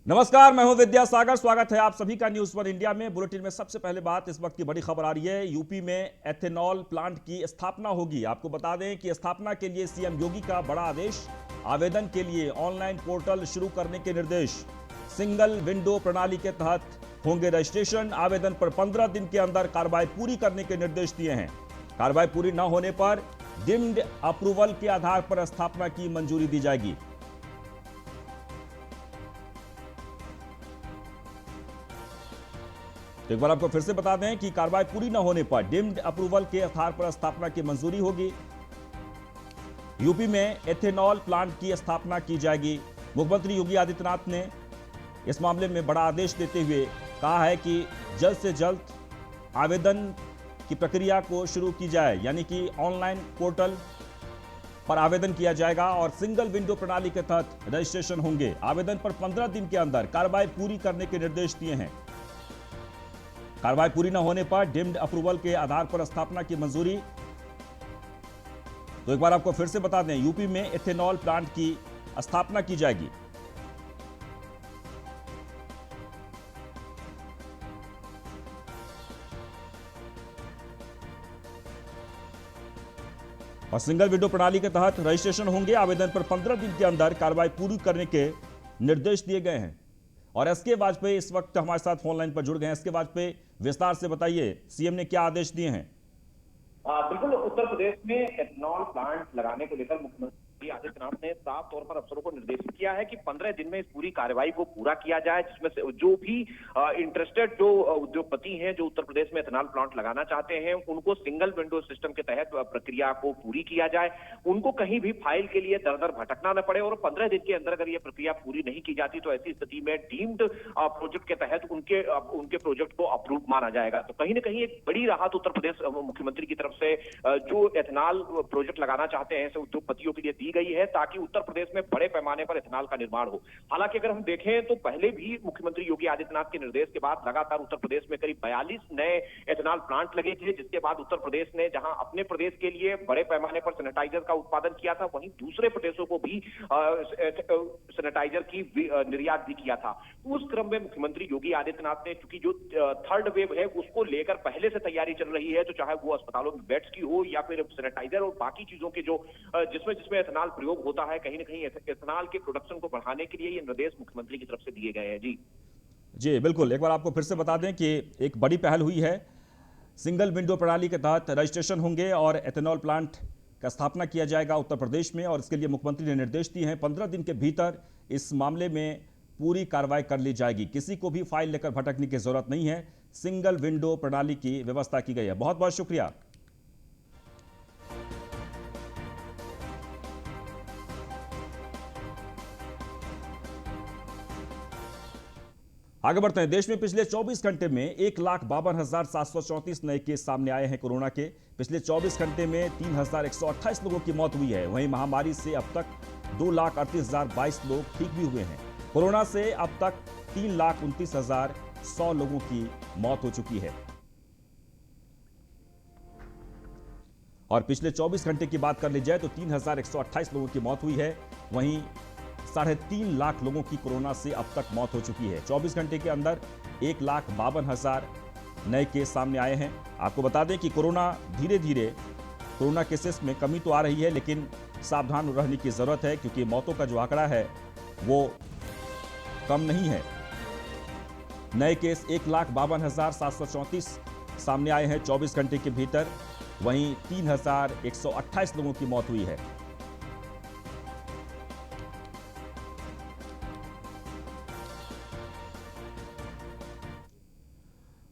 नमस्कार, मैं हूं विद्यासागर। स्वागत है आप सभी का न्यूज वन इंडिया में। बुलेटिन में सबसे पहले बात, इस वक्त की बड़ी खबर आ रही है। यूपी में एथेनॉल प्लांट की स्थापना होगी। आपको बता दें कि स्थापना के लिए सीएम योगी का बड़ा आदेश। आवेदन के लिए ऑनलाइन पोर्टल शुरू करने के निर्देश। सिंगल विंडो प्रणाली के तहत होंगे रजिस्ट्रेशन। आवेदन पर 15 दिन के अंदर कार्रवाई पूरी करने के निर्देश दिए हैं। कार्रवाई पूरी न होने पर डीम्ड अप्रूवल के आधार पर स्थापना की मंजूरी दी जाएगी। तो एक बार आपको फिर से बता दें कि कार्रवाई पूरी न होने पर डीम्ड अप्रूवल के आधार पर स्थापना की मंजूरी होगी। यूपी में एथेनॉल प्लांट की स्थापना की जाएगी। मुख्यमंत्री योगी आदित्यनाथ ने इस मामले में बड़ा आदेश देते हुए कहा है कि जल्द से जल्द आवेदन की प्रक्रिया को शुरू की जाए, यानी कि ऑनलाइन पोर्टल पर आवेदन किया जाएगा और सिंगल विंडो प्रणाली के तहत रजिस्ट्रेशन होंगे। आवेदन पर 15 दिन के अंदर कार्रवाई पूरी करने के निर्देश दिए हैं। कार्रवाई पूरी न होने पर डीम्ड अप्रूवल के आधार पर स्थापना की मंजूरी। तो एक बार आपको फिर से बता दें, यूपी में एथेनॉल प्लांट की स्थापना की जाएगी। और सिंगल विंडो प्रणाली के तहत रजिस्ट्रेशन होंगे। आवेदन पर 15 दिन के अंदर कार्रवाई पूरी करने के निर्देश दिए गए हैं। और एसके वाजपेयी इस वक्त हमारे साथ फोन लाइन पर जुड़ गए हैं। एसके वाजपेयी, विस्तार से बताइए, सीएम ने क्या आदेश दिए हैं? बिल्कुल, उत्तर प्रदेश में एथेनॉल प्लांट लगाने को लेकर मुख्यमंत्री आदित्यनाथ ने साफ तौर पर अफसरों को निर्देशित किया है कि 15 दिन में इस पूरी कार्रवाई को पूरा किया जाए, जिसमें से जो भी इंटरेस्टेड जो उद्योगपति हैं जो उत्तर प्रदेश में एथेनॉल प्लांट लगाना चाहते हैं, उनको सिंगल विंडो सिस्टम के तहत प्रक्रिया को पूरी किया जाए। उनको कहीं भी फाइल के लिए दर दर भटकना न पड़े और 15 दिन के अंदर अगर ये प्रक्रिया पूरी नहीं की जाती तो ऐसी स्थिति में डीम्ड प्रोजेक्ट के तहत उनके प्रोजेक्ट को अप्रूव माना जाएगा। तो कहीं ना कहीं एक बड़ी राहत उत्तर प्रदेश मुख्यमंत्री की तरफ से जो एथेनॉल प्रोजेक्ट लगाना चाहते हैं ऐसे उद्योगपतियों के लिए दी गई है, ताकि उत्तर प्रदेश में बड़े पैमाने पर एथेनॉल का निर्माण हो। हालांकि अगर हम देखें तो पहले भी मुख्यमंत्री योगी आदित्यनाथ के निर्देश के बाद लगातार उत्तर प्रदेश में करीब 42 नए एथेनॉल प्लांट लगे थे, जिसके बाद उत्तर प्रदेश ने जहां अपने प्रदेश के लिए बड़े पैमाने पर सैनिटाइजर का उत्पादन किया था, वहीं दूसरे प्रदेशों को भी सैनिटाइजर की निर्यात भी किया था। उस क्रम में मुख्यमंत्री योगी आदित्यनाथ ने, चूंकि जो थर्ड वेव है उसको लेकर पहले से तैयारी चल रही है, तो चाहे वो अस्पतालों में बेड्स की हो या फिर सैनिटाइजर और बाकी चीजों के जो जिसमें एथेनॉल प्रयोग होता है, कहीं ना कहीं एथेनॉल के प्रोडक्शन को बढ़ाने के लिए ये निर्देश मुख्यमंत्री की तरफ से दिए गए हैं। जी बिल्कुल, एक बार आपको फिर से बता दें कि एक बड़ी पहल हुई है। सिंगल विंडो प्रणाली के तहत रजिस्ट्रेशन होंगे और एथेनॉल प्लांट का स्थापना किया जाएगा उत्तर प्रदेश में, और इसके लिए मुख्यमंत्री ने निर्देश दिए हैं। 15 दिन के भीतर इस मामले में पूरी कार्रवाई कर ली जाएगी। किसी को भी फाइल लेकर भटकने की जरूरत नहीं है। सिंगल विंडो प्रणाली की व्यवस्था की गई है। बहुत बहुत शुक्रिया। आगे बढ़ते हैं। देश में पिछले 24 घंटे में 1,52,734 नए केस सामने आए हैं कोरोना के। पिछले 24 घंटे में 3,128 लोगों की मौत हुई है। वहीं महामारी से अब तक 2,38,022 लोग ठीक भी हुए हैं। कोरोना से अब तक 3,29,100 लोगों की मौत हो चुकी है। और पिछले 24 घंटे की बात कर ली जाए तो 3,128 लोगों की मौत हुई है। वहीं 3.5 लाख लोगों की कोरोना से अब तक मौत हो चुकी है। 24 घंटे के अंदर 1,52,000 नए केस सामने आए हैं। आपको बता दें कि धीरे धीरे कोरोना केसेस में कमी तो आ रही है, लेकिन सावधान रहने की जरूरत है, क्योंकि मौतों का जो आंकड़ा है वो कम नहीं है। नए केस 1,52,734 सामने आए हैं 24 घंटे के भीतर। वहीं 3,128 लोगों की मौत हुई है।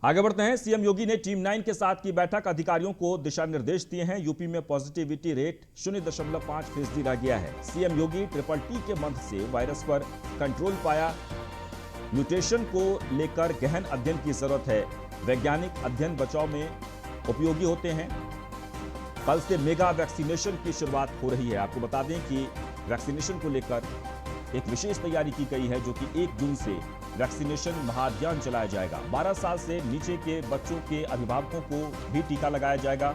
आगे बढ़ते हैं। सीएम योगी ने टीम 9 के साथ की बैठक। अधिकारियों को दिशा निर्देश दिए हैं। यूपी में पॉजिटिविटी रेट 0.5% रह गया है। सीएम योगी TTT के मंत्र से वायरस पर कंट्रोल पाया। म्यूटेशन को लेकर गहन अध्ययन की जरूरत है। वैज्ञानिक अध्ययन बचाव में उपयोगी होते हैं। कल से मेगा वैक्सीनेशन की शुरुआत हो रही है। आपको बता दें कि वैक्सीनेशन को लेकर एक विशेष तैयारी की गई है, जो कि 1 जून से वैक्सीनेशन महाअभियान चलाया जाएगा। 12 साल से नीचे के बच्चों के अभिभावकों को भी टीका लगाया जाएगा।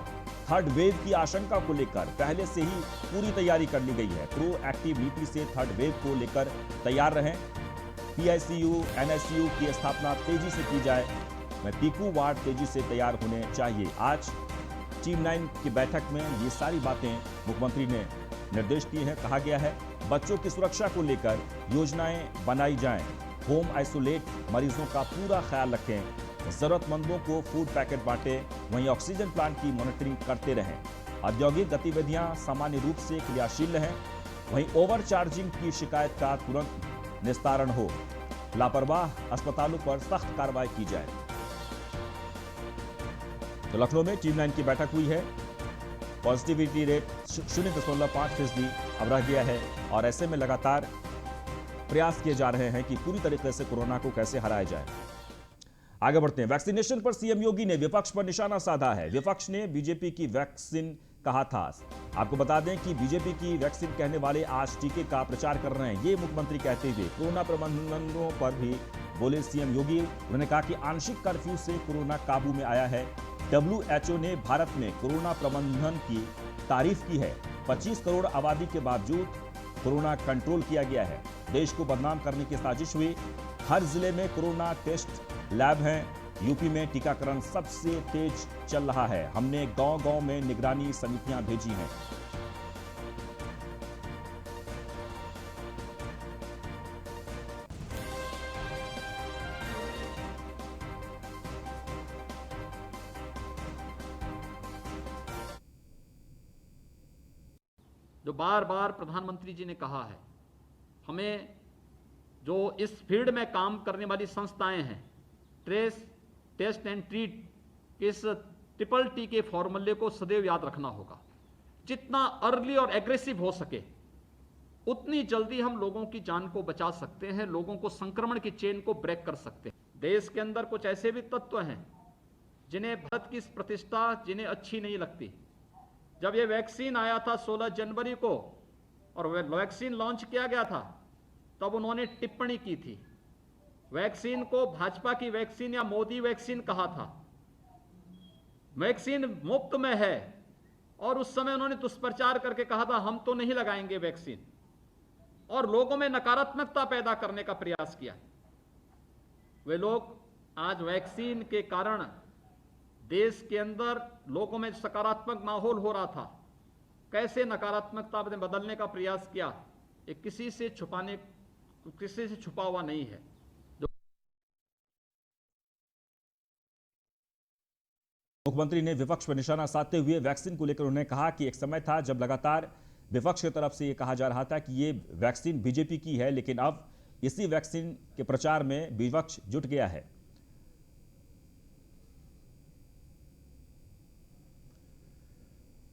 थर्ड वेव की आशंका को लेकर पहले से ही पूरी तैयारी कर ली गई है। प्रोएक्टिव नीति से थर्ड वेव को लेकर तैयार रहें। PICU, NICU की स्थापना तेजी से की जाए। मैं पीकू वार्ड तेजी से तैयार होने चाहिए। आज टीम 9 की बैठक में ये सारी बातें मुख्यमंत्री ने निर्देश दिए हैं। कहा गया है बच्चों की सुरक्षा को लेकर योजनाएं बनाई जाएं, होम आइसोलेट मरीजों का पूरा ख्याल रखें, जरूरतमंदों को फूड पैकेट बांटें, वहीं ऑक्सीजन प्लांट की मॉनिटरिंग करते रहें, औद्योगिक गतिविधियां सामान्य रूप से क्रियाशील रहें, वहीं ओवर चार्जिंग की शिकायत का तुरंत निस्तारण हो, लापरवाह अस्पतालों पर सख्त कार्रवाई की जाए। तो लखनऊ में टीम 9 की बैठक हुई है। पॉजिटिविटी रेट 0.5% अब रह गया है और ऐसे में लगातार प्रयास किए जा रहे हैं कि पूरी तरीके से कोरोना को कैसे हराया जाए। आगे बढ़ते हैं। वैक्सीनेशन पर सीएम योगी ने विपक्ष पर निशाना साधा है। विपक्ष ने बीजेपी की वैक्सीन कहा था। आपको बता दें कि बीजेपी की वैक्सीन कहने वाले आज टीके का प्रचार कर रहे हैं। ये मुख्यमंत्री कहते हुए कोरोना प्रबंधनों पर भी बोले सीएम योगी। उन्होंने कहा कि आंशिक कर्फ्यू से कोरोना काबू में आया है। WHO ने भारत में कोरोना प्रबंधन की तारीफ की है। 25 करोड़ आबादी के बावजूद कोरोना कंट्रोल किया गया है। देश को बदनाम करने की साजिश हुई। हर जिले में कोरोना टेस्ट लैब हैं। यूपी में टीकाकरण सबसे तेज चल रहा है। हमने गांव-गांव में निगरानी समितियां भेजी हैं। जो बार बार प्रधानमंत्री जी ने कहा है, हमें जो इस फील्ड में काम करने वाली संस्थाएं हैं, ट्रेस, टेस्ट एंड ट्रीट, इस ट्रिपल टी के फॉर्मूले को सदैव याद रखना होगा। जितना अर्ली और एग्रेसिव हो सके उतनी जल्दी हम लोगों की जान को बचा सकते हैं, लोगों को संक्रमण की चेन को ब्रेक कर सकते हैं। देश के अंदर कुछ ऐसे भी तत्व हैं जिन्हें भारत की प्रतिष्ठा जिन्हें अच्छी नहीं लगती। जब ये वैक्सीन आया था 16 जनवरी को और वैक्सीन लॉन्च किया गया था, तब उन्होंने टिप्पणी की थी। वैक्सीन को भाजपा की वैक्सीन या मोदी वैक्सीन कहा था। वैक्सीन मुफ्त में है और उस समय उन्होंने दुष्प्रचार करके कहा था हम तो नहीं लगाएंगे वैक्सीन, और लोगों में नकारात्मकता पैदा करने का प्रयास किया। वे लोग आज वैक्सीन के कारण देश के अंदर लोगों में सकारात्मक माहौल हो रहा था, कैसे नकारात्मकता में बदलने का प्रयास किया, ये किसी से छुपा हुआ नहीं है। मुख्यमंत्री ने विपक्ष पर निशाना साधते हुए वैक्सीन को लेकर उन्होंने कहा कि एक समय था जब लगातार विपक्ष की तरफ से यह कहा जा रहा था कि ये वैक्सीन बीजेपी की है, लेकिन अब इसी वैक्सीन के प्रचार में विपक्ष जुट गया है।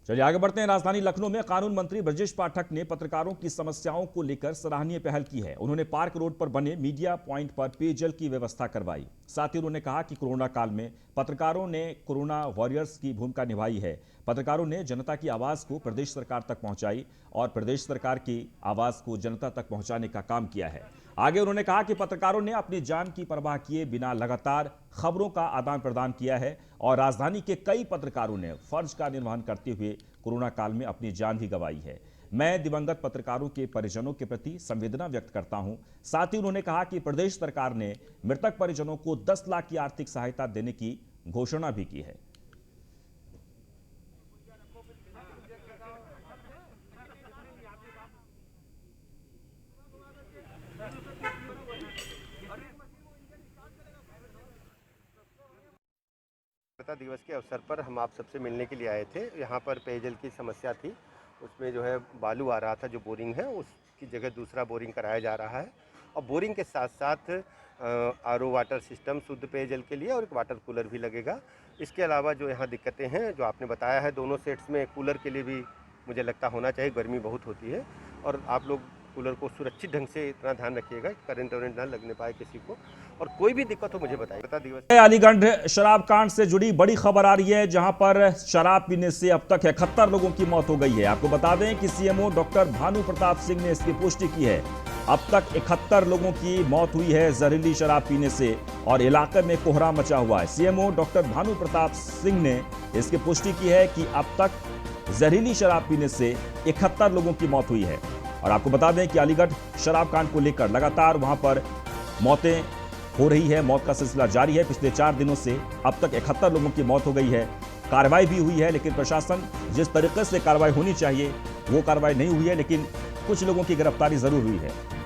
चलिए आगे बढ़ते हैं। राजधानी लखनऊ में कानून मंत्री ब्रजेश पाठक ने पत्रकारों की समस्याओं को लेकर सराहनीय पहल की है। उन्होंने पार्क रोड पर बने मीडिया पॉइंट पर पेयजल की व्यवस्था करवाई। साथ ही उन्होंने कहा कि कोरोना काल में पत्रकारों ने कोरोना वॉरियर्स की भूमिका निभाई है। पत्रकारों ने जनता की आवाज को प्रदेश सरकार तक पहुंचाई और प्रदेश सरकार की आवाज को जनता तक पहुंचाने का काम किया है। आगे उन्होंने कहा कि पत्रकारों ने अपनी जान की परवाह किए बिना लगातार खबरों का आदान प्रदान किया है और राजधानी के कई पत्रकारों ने फर्ज का निर्वहन करते हुए कोरोना काल में अपनी जान भी गंवाई है। मैं दिवंगत पत्रकारों के परिजनों के प्रति संवेदना व्यक्त करता हूं। साथ ही उन्होंने कहा कि प्रदेश सरकार ने मृतक परिजनों को 10 लाख की आर्थिक सहायता देने की घोषणा भी की है। स्वतंत्रता दिवस के अवसर पर हम आप सबसे मिलने के लिए आए थे। यहाँ पर पेयजल की समस्या थी, उसमें जो है बालू आ रहा था, जो बोरिंग है उसकी जगह दूसरा बोरिंग कराया जा रहा है और बोरिंग के साथ साथ आरओ वाटर सिस्टम शुद्ध पेयजल के लिए और एक वाटर कूलर भी लगेगा। इसके अलावा जो यहाँ दिक्कतें हैं जो आपने बताया है, दोनों सेट्स में कूलर के लिए भी मुझे लगता होना चाहिए, गर्मी बहुत होती है और आप लोग कूलर को सुरक्षित ढंग से इतना ध्यान रखिएगा कि करंट वरेंट ना लगने पाए किसी को, और कोई भी दिक्कत हो मुझे बताइए। स्वतंत्रता दिवस अलीगढ़ शराब कांड से जुड़ी बड़ी खबर आ रही है, जहां पर शराब पीने से अब तक 71 लोगों की मौत हो गई है। आपको बता दें कि सीएमओ डॉक्टर भानु प्रताप सिंह ने इसकी पुष्टि की है। अब तक 71 लोगों की मौत हुई है जहरीली शराब पीने से और इलाके में कोहरा मचा हुआ है। सीएमओ डॉक्टर भानु प्रताप सिंह ने इसकी पुष्टि की है कि अब तक जहरीली शराब पीने से 71 लोगों की मौत हुई है। और आपको बता दें कि अलीगढ़ शराब कांड को लेकर लगातार वहां पर मौतें हो रही है, मौत का सिलसिला जारी है। पिछले 4 दिनों से अब तक 71 लोगों की मौत हो गई है। कार्रवाई भी हुई है, लेकिन प्रशासन जिस तरीके से कार्रवाई होनी चाहिए वो कार्रवाई नहीं हुई है, लेकिन कुछ लोगों की गिरफ्तारी जरूर हुई है।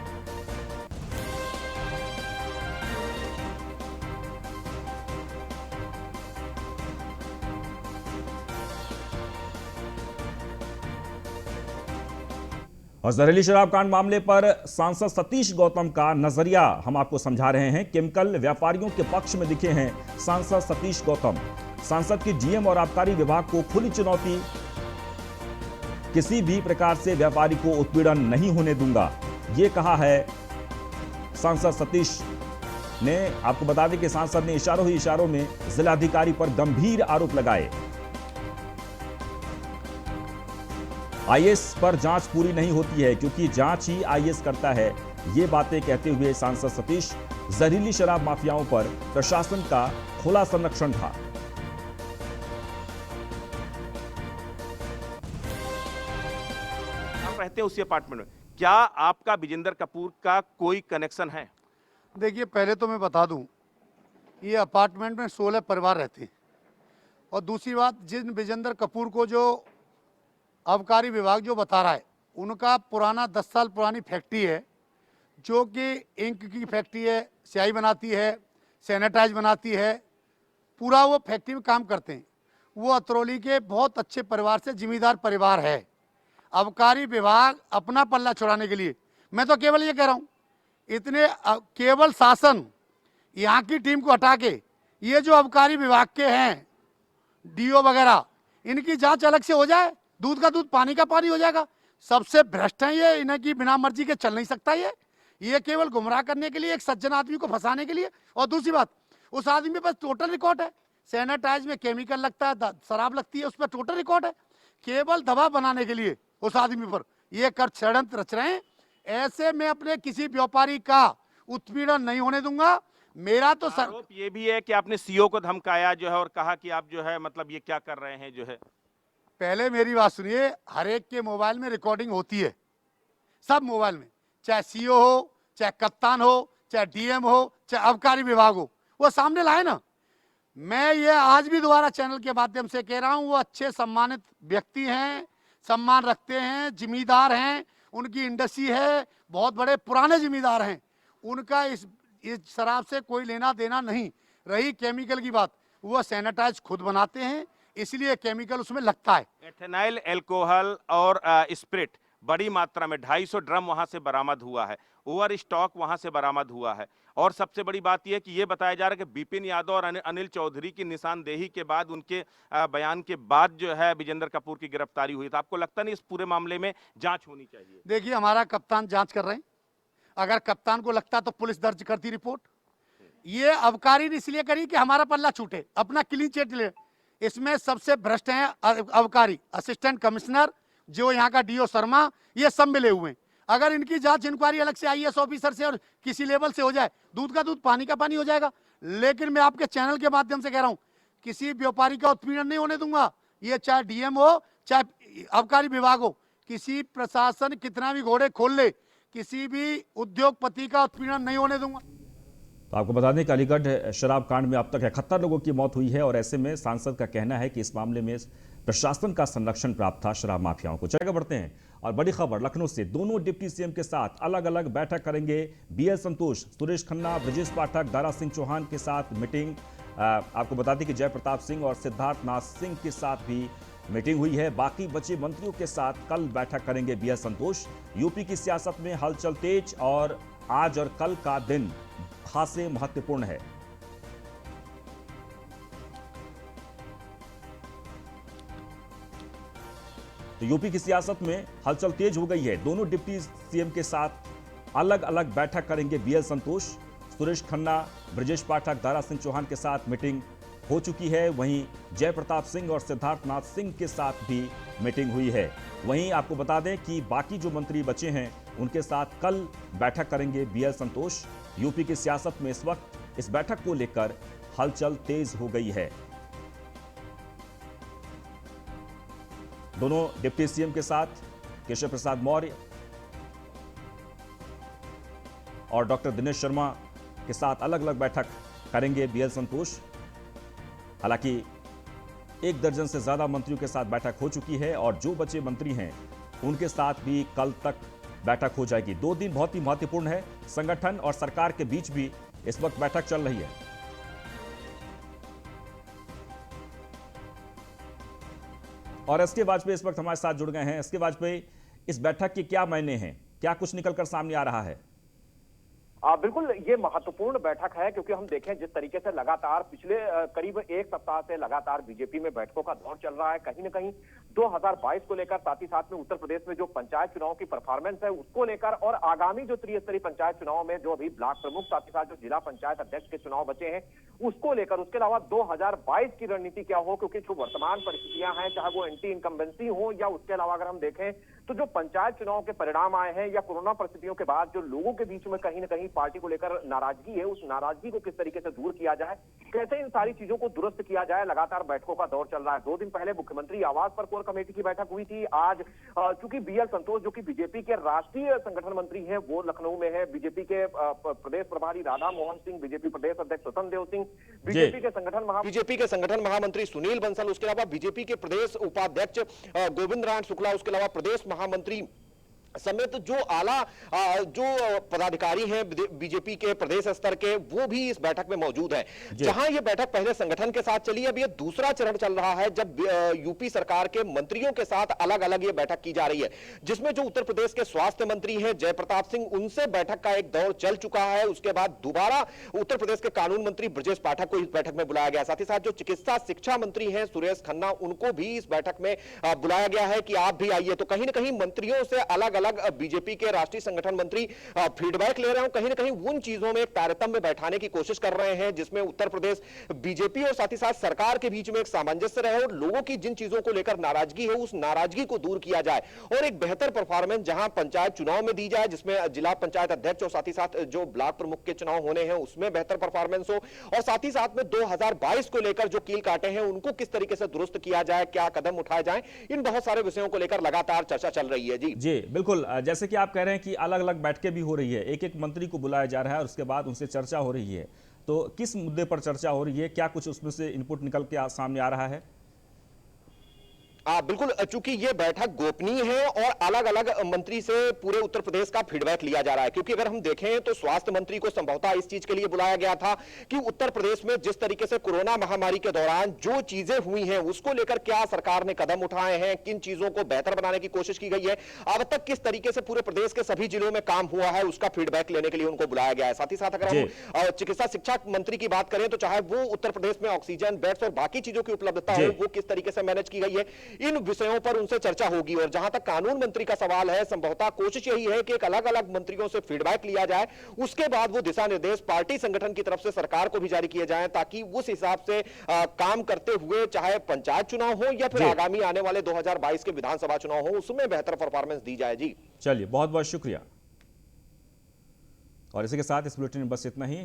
और जहरीली शराब कांड मामले पर सांसद सतीश गौतम का नजरिया हम आपको समझा रहे हैं। केमिकल व्यापारियों के पक्ष में दिखे हैं सांसद सतीश गौतम। सांसद की डीएम और आबकारी विभाग को खुली चुनौती, किसी भी प्रकार से व्यापारी को उत्पीड़न नहीं होने दूंगा, ये कहा है सांसद सतीश ने। आपको बता दें कि सांसद ने इशारों ही इशारों में जिलाधिकारी पर गंभीर आरोप लगाए। आईएएस पर जांच पूरी नहीं होती है क्योंकि जांच ही आईएएस करता है, ये बातें कहते हुए सांसद सतीश जहरीली शराब माफियाओं पर प्रशासन का खुला संरक्षण था। आप रहते हैं उसी अपार्टमेंट में, क्या आपका विजेंद्र कपूर का कोई कनेक्शन है? देखिए, पहले तो मैं बता दूं, ये अपार्टमेंट में 16 परिवार रहते हैं। और दूसरी बात, जिन विजेंद्र कपूर को जो आबकारी विभाग जो बता रहा है, उनका पुराना 10 साल पुरानी फैक्ट्री है, जो कि इंक की फैक्ट्री है, स्याही बनाती है, सैनिटाइज बनाती है, पूरा वो फैक्ट्री में काम करते हैं। वो अतरौली के बहुत अच्छे परिवार से जिम्मेदार परिवार है। आबकारी विभाग अपना पल्ला छुड़ाने के लिए, मैं तो केवल ये कह रहा हूँ, इतने केवल शासन यहाँ की टीम को हटा के ये जो आबकारी विभाग के हैं डीओ वगैरह, इनकी जांच अलग से हो जाए, दूध का दूध पानी का पानी हो जाएगा। सबसे भ्रष्ट है ये, इन्हें की बिना मर्जी के चल नहीं सकता ये केवल गुमराह करने के लिए, एक सज्जन आदमी को फंसाने के लिए। और दूसरी बात, उस आदमी के पास टोटल रिकॉर्ड है, सैनिटाइज में केमिकल लगता है, शराब लगती है, उस पर टोटल रिकॉर्ड है। केवल दबाव बनाने के लिए उस आदमी पर ये कर षड्यंत्र रच रहे हैं। ऐसे में अपने किसी व्यापारी का उत्पीड़न नहीं होने दूंगा। मेरा तो आरोप ये भी है कि आपने सीओ को धमकाया जो है और कहा कि आप जो है मतलब ये क्या कर रहे हैं जो है। पहले मेरी बात सुनिए, हर एक के मोबाइल में रिकॉर्डिंग होती है, सब मोबाइल में, चाहे सीओ हो, चाहे कप्तान हो, चाहे डीएम हो, चाहे आबकारी विभाग हो, वो सामने लाए ना। मैं ये आज भी दोबारा चैनल के माध्यम से कह रहा हूं, वो अच्छे सम्मानित व्यक्ति हैं, सम्मान रखते हैं, जिम्मेदार हैं, उनकी इंडस्ट्री है, बहुत बड़े पुराने जिम्मेदार हैं। उनका इस शराब से कोई लेना देना नहीं। रही केमिकल की बात, वो सैनिटाइज खुद बनाते हैं, इसलिए केमिकल उसमें लगता है। एथेनाइल एल्कोहल और स्प्रिट बड़ी मात्रा में 250 ड्रम वहां से बरामद हुआ है, ओवर स्टॉक वहां से बरामद हुआ है। और सबसे बड़ी बात यह कि ये बताया जा रहा है कि बिपिन यादव और अनिल चौधरी की निशानदेही के बाद, उनके बयान के बाद जो है विजेंद्र कपूर की गिरफ्तारी हुई। तो आपको लगता नहीं इस पूरे मामले में जांच होनी चाहिए? देखिए, हमारा कप्तान जांच कर रहे हैं, अगर कप्तान को लगता तो पुलिस दर्ज करती रिपोर्ट। ये आबकारी ने इसलिए करी कि हमारा पल्ला छूटे, अपना क्लीन चिट ले। इसमें सबसे भ्रष्ट हैं आबकारी, असिस्टेंट कमिश्नर जो यहाँ का डीओ शर्मा, ये सब मिले हुए हैं। अगर इनकी जांच इंक्वायरी अलग से आईएएस ऑफिसर से और किसी लेवल से हो जाए, दूध का दूध पानी का पानी हो जाएगा। लेकिन मैं आपके चैनल के माध्यम से कह रहा हूँ, किसी व्यापारी का उत्पीड़न नहीं होने दूंगा। ये चाहे डीएम हो, चाहे आबकारी विभाग हो, किसी प्रशासन कितना भी घोड़े खोल ले, किसी भी उद्योगपति का उत्पीड़न नहीं होने दूंगा। तो आपको बता दें कि अलीगढ़ शराब कांड में अब तक 71 लोगों की मौत हुई है और ऐसे में सांसद का कहना है कि इस मामले में प्रशासन का संरक्षण प्राप्त था शराब माफियाओं को। चलेगा बढ़ते हैं और बड़ी खबर लखनऊ से, दोनों डिप्टी सीएम के साथ अलग अलग बैठक करेंगे बीएल संतोष। सुरेश खन्ना, ब्रजेश पाठक, दारा सिंह चौहान के साथ मीटिंग। आपको बता दें कि जय प्रताप सिंह और सिद्धार्थ नाथ सिंह के साथ भी मीटिंग हुई है। बाकी बचे मंत्रियों के साथ कल बैठक करेंगे बीएल संतोष। यूपी की सियासत में हलचल तेज और आज और कल का दिन खासे महत्वपूर्ण है। तो यूपी की सियासत में हलचल तेज हो गई है। दोनों डिप्टी सीएम के साथ अलग अलग बैठक करेंगे बीएल संतोष। सुरेश खन्ना, ब्रजेश पाठक, दारा सिंह चौहान के साथ मीटिंग हो चुकी है। वहीं जय प्रताप सिंह और सिद्धार्थ नाथ सिंह के साथ भी मीटिंग हुई है। वहीं आपको बता दें कि बाकी जो मंत्री बचे हैं उनके साथ कल बैठक करेंगे बीएल संतोष। यूपी की सियासत में इस वक्त इस बैठक को लेकर हलचल तेज हो गई है। दोनों डिप्टी सीएम के साथ केशव प्रसाद मौर्य और डॉक्टर दिनेश शर्मा के साथ अलग अलग बैठक करेंगे बीएल संतोष। हालांकि 1 दर्जन से ज्यादा मंत्रियों के साथ बैठक हो चुकी है और जो बचे मंत्री हैं उनके साथ भी कल तक बैठक हो जाएगी। 2 दिन बहुत ही महत्वपूर्ण है। संगठन और सरकार के बीच भी इस वक्त बैठक चल रही है। और एसके वाजपेयी इस वक्त हमारे साथ जुड़ गए हैं। एसके वाजपेयी, इस बैठक के क्या मायने हैं, क्या कुछ निकलकर सामने आ रहा है? बिल्कुल ये महत्वपूर्ण बैठक है, क्योंकि हम देखें जिस तरीके से लगातार पिछले करीब 1 सप्ताह से लगातार बीजेपी में बैठकों का दौर चल रहा है। कहीं न कहीं 2022 को लेकर, साथ ही साथ में उत्तर प्रदेश में जो पंचायत चुनाव की परफॉर्मेंस है उसको लेकर, और आगामी जो त्रिस्तरीय पंचायत चुनाव में जो अभी ब्लॉक प्रमुख, साथ ही साथ जो जिला पंचायत अध्यक्ष के चुनाव बचे हैं उसको लेकर, उसके अलावा 2022 की रणनीति क्या हो, क्योंकि जो वर्तमान परिस्थितियां हैं, चाहे वो एंटी इनकम्बेंसी हो या उसके अलावा अगर हम देखें तो जो पंचायत चुनाव के परिणाम आए हैं या कोरोना परिस्थितियों के बाद जो लोगों के बीच में कहीं न कहीं पार्टी को लेकर नाराजगी है, उस नाराजगी को किस तरीके से दूर किया जाए, कैसे इन सारी चीजों को दुरुस्त किया जाए, लगातार बैठकों का दौर चल रहा है। 2 दिन पहले मुख्यमंत्री आवास पर कोर कमेटी की बैठक हुई थी। आज चूंकि बीएल संतोष जो कि बीजेपी के राष्ट्रीय संगठन मंत्री हैं वो लखनऊ में है, बीजेपी के प्रदेश प्रभारी राधा मोहन सिंह, बीजेपी प्रदेश अध्यक्ष स्वतंत्र देव सिंह, बीजेपी के संगठन महामंत्री सुनील बंसल, उसके अलावा बीजेपी के प्रदेश उपाध्यक्ष गोविंद नारायण शुक्ला, उसके अलावा प्रदेश महामंत्री समेत जो आला जो पदाधिकारी हैं बीजेपी के प्रदेश स्तर के, वो भी इस बैठक में मौजूद हैं। जहां ये बैठक पहले संगठन के साथ चली, अब ये दूसरा चरण चल रहा है जब यूपी सरकार के मंत्रियों के साथ अलग अलग ये बैठक की जा रही है, जिसमें जो उत्तर प्रदेश के स्वास्थ्य मंत्री हैं जयप्रताप सिंह, उनसे बैठक का एक दौर चल चुका है। उसके बाद दोबारा उत्तर प्रदेश के कानून मंत्री ब्रजेश पाठक को इस बैठक में बुलाया गया। साथ ही साथ जो चिकित्सा शिक्षा मंत्री हैं सुरेश खन्ना, उनको भी इस बैठक में बुलाया गया है कि आप भी आइए। तो कहीं ना कहीं मंत्रियों से अलग अलग बीजेपी के राष्ट्रीय संगठन मंत्री फीडबैक ले रहे हैं, कहीं ना कहीं उन चीजों में एक तारतम्य बैठाने की कोशिश कर रहे हैं जिसमें उत्तर प्रदेश बीजेपी और साथ ही साथ सरकार के बीच में एक सामंजस्य रहे और लोगों की जिन चीजों को लेकर नाराजगी है उस नाराजगी को दूर किया जाए और एक बेहतर परफॉर्मेंस जहां पंचायत चुनाव में दी जाए, जिसमें जिला पंचायत अध्यक्ष और साथ ही साथ जो ब्लॉक प्रमुख के चुनाव होने हैं उसमें बेहतर परफॉर्मेंस हो, और साथ ही साथ में 2022 को लेकर जो कील काटे हैं उनको किस तरीके से दुरुस्त किया जाए, क्या कदम उठाए जाए, इन बहुत सारे विषयों को लेकर लगातार चर्चा चल रही है। जी बिल्कुल, जैसे कि आप कह रहे हैं कि अलग अलग बैठकें भी हो रही है, एक एक मंत्री को बुलाया जा रहा है और उसके बाद उनसे चर्चा हो रही है, तो किस मुद्दे पर चर्चा हो रही है, क्या कुछ उसमें से इनपुट निकल के सामने आ रहा है? बिल्कुल, चूंकि ये बैठक गोपनीय है और अलग अलग मंत्री से पूरे उत्तर प्रदेश का फीडबैक लिया जा रहा है, क्योंकि अगर हम देखें तो स्वास्थ्य मंत्री को संभवतः इस चीज के लिए बुलाया गया था कि उत्तर प्रदेश में जिस तरीके से कोरोना महामारी के दौरान जो चीजें हुई हैं उसको लेकर क्या सरकार ने कदम उठाए हैं, किन चीजों को बेहतर बनाने की कोशिश की गई है, अब तक किस तरीके से पूरे प्रदेश के सभी जिलों में काम हुआ है, उसका फीडबैक लेने के लिए उनको बुलाया गया है। साथ ही साथ अगर हम चिकित्सा शिक्षा मंत्री की बात करें तो चाहे वो उत्तर प्रदेश में ऑक्सीजन, बेड्स और बाकी चीजों की उपलब्धता हो, वो किस तरीके से मैनेज की गई है, इन विषयों पर उनसे चर्चा होगी। और जहां तक कानून मंत्री का सवाल है, संभवतः कोशिश यही है कि एक अलग अलग मंत्रियों से फीडबैक लिया जाए, उसके बाद वो दिशा निर्देश पार्टी संगठन की तरफ से सरकार को भी जारी किए जाएं, ताकि उस हिसाब से काम करते हुए चाहे पंचायत चुनाव हो या फिर आगामी आने वाले 2022 के विधानसभा चुनाव हो, उसमें बेहतर परफॉर्मेंस दी जाए। जी चलिए, बहुत बहुत शुक्रिया। और इसी के साथ इस बुलेटिन में बस इतना ही।